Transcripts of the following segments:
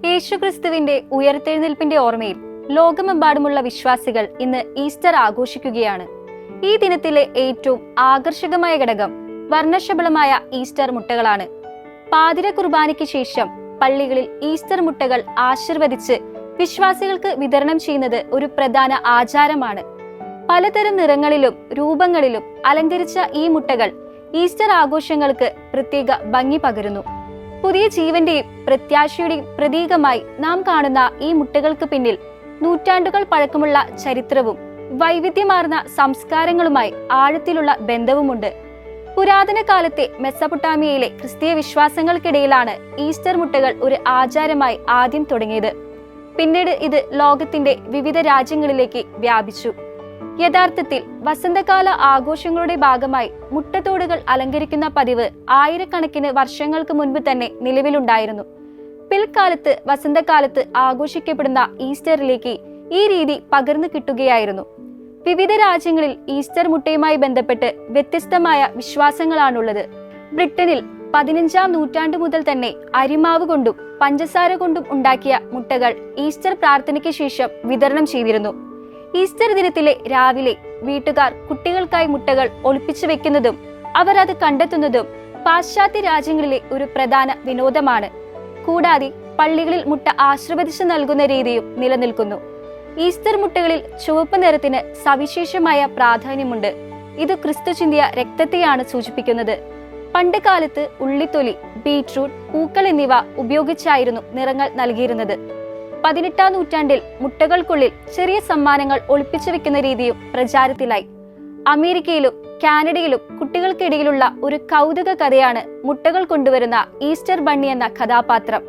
യേശുക്രിസ്തുവിന്റെ ഉയർത്തെഴുന്നേൽപ്പിന്റെ ഓർമ്മയിൽ ലോകമെമ്പാടുമുള്ള വിശ്വാസികൾ ഇന്ന് ഈസ്റ്റർ ആഘോഷിക്കുകയാണ്. ഈ ദിനത്തിലെ ഏറ്റവും ആകർഷകമായ ഘടകം വർണ്ണശബളമായ ഈസ്റ്റർ മുട്ടകളാണ്. പാതിര കുർബാനയ്ക്ക് ശേഷം പള്ളികളിൽ ഈസ്റ്റർ മുട്ടകൾ ആശീർവദിച്ച് വിശ്വാസികൾക്ക് വിതരണം ചെയ്യുന്നത് ഒരു പ്രധാന ആചാരമാണ്. പലതരം നിറങ്ങളിലും രൂപങ്ങളിലും അലങ്കരിച്ച ഈ മുട്ടകൾ ഈസ്റ്റർ ആഘോഷങ്ങൾക്ക് പ്രത്യേക ഭംഗി പകരുന്നു. പുതിയ ജീവന്റെയും പ്രത്യാശയുടെയും പ്രതീകമായി നാം കാണുന്ന ഈ മുട്ടകൾക്ക് പിന്നിൽ നൂറ്റാണ്ടുകൾ പഴക്കമുള്ള ചരിത്രവും വൈവിധ്യമാർന്ന സംസ്കാരങ്ങളുമായി ആഴത്തിലുള്ള ബന്ധവുമുണ്ട്. പുരാതന കാലത്തെ മെസ്സപ്പൊട്ടാമിയയിലെ ക്രിസ്തീയ വിശ്വാസങ്ങൾക്കിടയിലാണ് ഈസ്റ്റർ മുട്ടകൾ ഒരു ആചാരമായി ആദ്യം തുടങ്ങിയത്. പിന്നീട് ഇത് ലോകത്തിന്റെ വിവിധ രാജ്യങ്ങളിലേക്ക് വ്യാപിച്ചു. യഥാർത്ഥത്തിൽ വസന്തകാല ആഘോഷങ്ങളുടെ ഭാഗമായി മുട്ടത്തോടുകൾ അലങ്കരിക്കുന്ന പതിവ് ആയിരക്കണക്കിന് വർഷങ്ങൾക്ക് മുൻപ് തന്നെ നിലവിലുണ്ടായിരുന്നു. പിൽക്കാലത്ത് വസന്തകാലത്ത് ആഘോഷിക്കപ്പെടുന്ന ഈസ്റ്ററിലേക്ക് ഈ രീതി പകർന്നു കിട്ടുകയായിരുന്നു. വിവിധ രാജ്യങ്ങളിൽ ഈസ്റ്റർ മുട്ടയുമായി ബന്ധപ്പെട്ട് വ്യത്യസ്തമായ വിശ്വാസങ്ങളാണുള്ളത്. ബ്രിട്ടനിൽ 15-ാം നൂറ്റാണ്ടു മുതൽ തന്നെ അരിമാവ് കൊണ്ടും പഞ്ചസാര കൊണ്ടും ഉണ്ടാക്കിയ മുട്ടകൾ ഈസ്റ്റർ പ്രാർത്ഥനയ്ക്ക് ശേഷം വിതരണം ചെയ്തിരുന്നു. ഈസ്റ്റർ ദിനത്തിലെ രാവിലെ വീട്ടുകാർ കുട്ടികൾക്കായി മുട്ടകൾ ഒളിപ്പിച്ചു വെക്കുന്നതും അവർ അത് കണ്ടെത്തുന്നതും പാശ്ചാത്യ രാജ്യങ്ങളിലെ ഒരു പ്രധാന വിനോദമാണ്. കൂടാതെ പള്ളികളിൽ മുട്ട ആശീർവദിച്ചു നൽകുന്ന രീതിയും നിലനിൽക്കുന്നു. ഈസ്റ്റർ മുട്ടകളിൽ ചുവപ്പ് നിറത്തിന് സവിശേഷമായ പ്രാധാന്യമുണ്ട്. ഇത് ക്രിസ്തു ചിന്തിയ രക്തത്തെയാണ് സൂചിപ്പിക്കുന്നത്. പണ്ട് കാലത്ത് ഉള്ളിത്തൊലി, ബീറ്റ്റൂട്ട്, പൂക്കൾ എന്നിവ ഉപയോഗിച്ചായിരുന്നു നിറങ്ങൾ നൽകിയിരുന്നത്. 18-ാം നൂറ്റാണ്ടിൽ മുട്ടകൾക്കുള്ളിൽ ചെറിയ സമ്മാനങ്ങൾ ഒളിപ്പിച്ചു വെക്കുന്ന രീതിയും പ്രചാരത്തിലായി. അമേരിക്കയിലും കാനഡയിലും കുട്ടികൾക്കിടയിലുള്ള ഒരു കൗതുക കഥയാണ് മുട്ടകൾ കൊണ്ടുവരുന്ന ഈസ്റ്റർ ബണ്ണി എന്ന കഥാപാത്രം.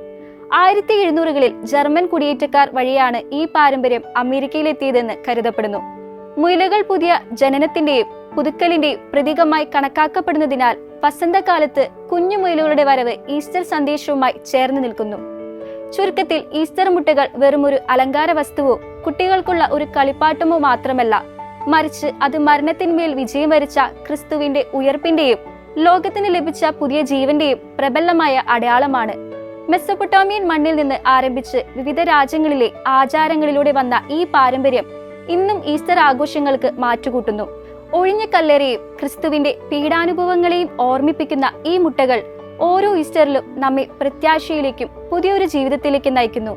1700-കളിൽ ജർമ്മൻ കുടിയേറ്റക്കാർ വഴിയാണ് ഈ പാരമ്പര്യം അമേരിക്കയിലെത്തിയതെന്ന് കരുതപ്പെടുന്നു. മുയലുകൾ പുതിയ ജനനത്തിന്റെയും പുതുക്കലിന്റെയും പ്രതീകമായി കണക്കാക്കപ്പെടുന്നതിനാൽ വസന്തകാലത്ത് കുഞ്ഞു മുയലുകളുടെ വരവ് ഈസ്റ്റർ സന്ദേശവുമായി ചേർന്ന് നിൽക്കുന്നു. ചുരുക്കത്തിൽ ഈസ്റ്റർ മുട്ടകൾ വെറുമൊരു അലങ്കാര വസ്തുവോ കുട്ടികൾക്കുള്ള ഒരു കളിപ്പാട്ടമോ മാത്രമല്ല, മറിച്ച് അത് മരണത്തിന്മേൽ വിജയം വരിച്ച ക്രിസ്തുവിന്റെ ഉയർപ്പിന്റെയും ലോകത്തിന് ലഭിച്ച പുതിയ ജീവന്റെയും പ്രബലമായ അടയാളമാണ്. മെസ്സപ്പൊട്ടാമിയൻ മണ്ണിൽ നിന്ന് ആരംഭിച്ച് വിവിധ രാജ്യങ്ങളിലെ ആചാരങ്ങളിലൂടെ വന്ന ഈ പാരമ്പര്യം ഇന്നും ഈസ്റ്റർ ആഘോഷങ്ങൾക്ക് മാറ്റുകൂട്ടുന്നു. ഒഴിഞ്ഞ കല്ലറയും ക്രിസ്തുവിന്റെ പീഡാനുഭവങ്ങളെയും ഓർമ്മിപ്പിക്കുന്ന ഈ മുട്ടകൾ ഓരോ ഈസ്റ്ററിലും നമ്മെ പ്രത്യാശയിലേക്കും പുതിയൊരു ജീവിതത്തിലേക്ക് നയിക്കുന്നു.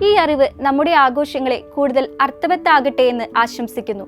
ഈ അറിവ് നമ്മുടെ ആഘോഷങ്ങളെ കൂടുതൽ അർത്ഥവത്താകട്ടെ എന്ന് ആശംസിക്കുന്നു.